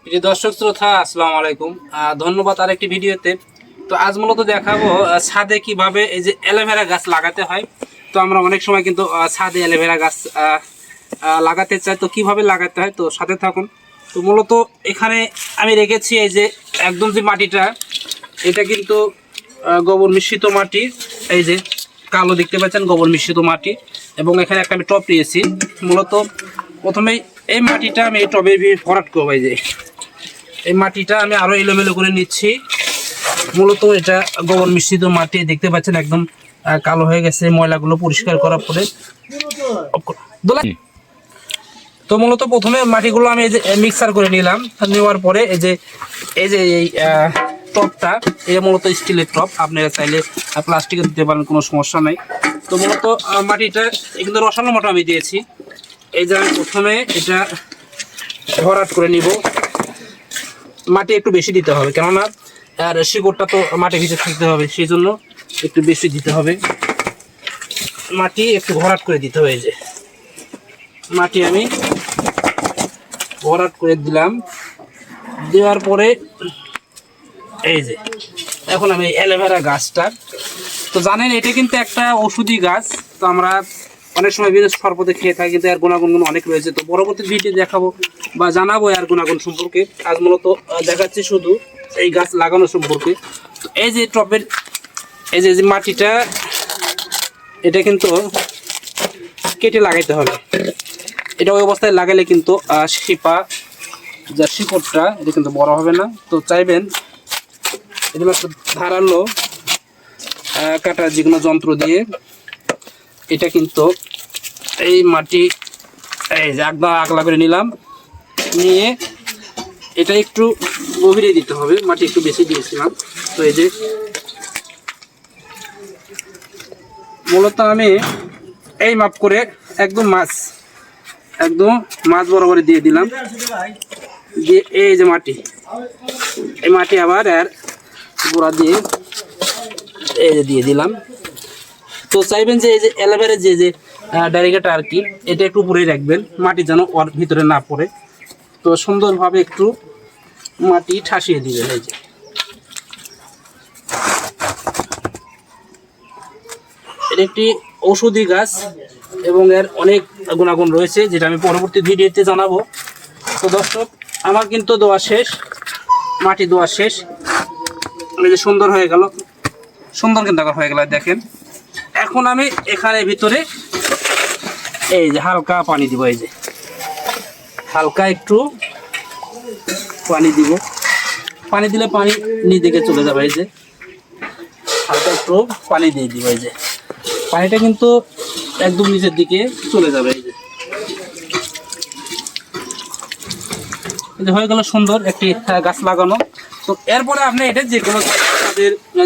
প্রিয় দর্শক শ্রোতা, আসসালামু আলাইকুম। ধন্যবাদ আরেকটি ভিডিওতে। তো আজ মূলত দেখাবো ছাদে কিভাবে এই যে অ্যালোভেরা গাছ লাগাতে হয়। তো আমরা অনেক সময় কিন্তু ছাদে অ্যালোভেরা গাছ লাগাতে চাই, তো কিভাবে লাগাতে হয় তো সাথে থাকুন। তো মূলত এখানে আমি রেখেছি এই যে একদম যে মাটিটা, এটা কিন্তু গোবর মিশ্রিত মাটি। এই যে কালো দেখতে পাচ্ছেন, গোবর মিশ্রিত মাটি। এবং এখানে একটা আমি টব নিয়েছি। মূলত প্রথমেই এই মাটিটা আমি এই টবে ভরাট করবো। এই যে এই মাটিটা আমি আরো এলোমেলো করে নিচ্ছি। মূলত এটা গোবর মিশ্রিত মাটি, দেখতে পাচ্ছেন একদম কালো হয়ে গেছে। ময়লাগুলো পরিষ্কার করার পরে তো মূলত প্রথমে মাটিগুলো আমি এই যে মিক্সার করে নিলাম। নেওয়ার পরে এই যে এই টপটা, এটা মূলত স্টিলের টপ, আপনারা চাইলে প্লাস্টিকের দিতে পারেন, কোনো সমস্যা নাই। তো মূলত মাটিটা কিন্তু রসালো মাটি আমি দিয়েছি। এই যে আমি প্রথমে এটা ভরাট করে নিব। মাটি একটু বেশি দিতে হবে, কেননা আর শিকড়টা তো মাটির ভিতরে থাকতে হবে, সেই জন্য একটু বেশি দিতে হবে। মাটি একটু ভরাট করে দিতে হবে। এই যে মাটি আমি ভরাট করে দিলাম। দেওয়ার পরে এই যে এখন আমি অ্যালোভেরা গাছটা, তো জানেন এটা কিন্তু একটা ওষুধি গাছ। তো আমরা অনেক সময় বিদেশ শরবতে খেয়ে থাকি, কিন্তু এর গুণাগুণগুলো অনেক রয়েছে। তো পরবর্তী ভিডিও দেখাবো বা জানাবো এর গুণাগুণ সম্পর্কে। আজ মূলত দেখাচ্ছি শুধু এই গাছ লাগানো সম্পর্কে। তো এই যে টবের এই যে মাটিটা, এটা কিন্তু কেটে লাগাইতে হবে। এটা ওই অবস্থায় লাগালে কিন্তু শিপা যা শিকড়টা, এটা কিন্তু বড় হবে না। তো চাইবেন এটা একটা ধারালো কাটা যে কোনো যন্ত্র দিয়ে এটা কিন্তু এই মাটি এই যে আগলা করে নিলাম। নিয়ে এটা একটু গভীরে দিতে হবে, মাটি একটু বেশি দিয়েছিলাম। তো এই যে মূলত আমি এই মাপ করে একদম মাছ বরাবর দিয়ে দিলাম। দিয়ে এই যে মাটি, এই মাটি আবার এর গোড়া দিয়ে এই যে দিয়ে দিলাম। তো চাইবেন যে এই যে অ্যালোভেরা যে ডাইরেক্ট আর কি, এটা একটু উপরেই রাখবেন, মাটি যেন ওর ভিতরে না পড়ে। তো সুন্দরভাবে একটু মাটি ঠাসিয়ে দিবেন। এই যে এটা একটি ঔষধি গাছ এবং এর অনেক গুণাগুণ রয়েছে, যেটা আমি পরবর্তী ভিডিওতে জানাবো। তো দর্শক, আমার কিন্তু দোয়া শেষ, মাটি দোয়া শেষ। এই যে সুন্দর হয়ে গেল, সুন্দর কিন্তু হয়ে গেল দেখেন। এখন আমি এখানে ভিতরে এই যে হালকা পানি দিব। এই যে হালকা একটু পানি দিব। পানি দিলে পানি নিচে চলে যাবে। এই যে হালকা একটু পানি দিয়ে দিব। এই যে পানিটা কিন্তু একদম নিচের দিকে চলে যাবে। এই যে হয়ে গেল সুন্দর একটি গাছ লাগানো। তো এরপরে আপনি এটা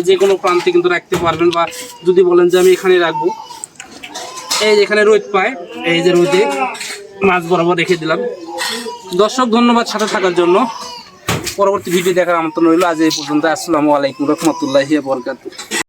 যে কোনো প্রান্তে কিন্তু রাখতে পারবেন, বা যদি বলেন যে আমি এখানে রাখবো, এই যে এখানে রোদ পায়, এই যে রোদে মাছ বরাবর রেখে দিলাম। দর্শক, ধন্যবাদ সাথে থাকার জন্য। পরবর্তী ভিডিও দেখার আমন্ত্রণ রইল। আজ এই পর্যন্ত। আসসালামু আলাইকুম রহমতুল্লাহি ওয়া বারাকাতুহু।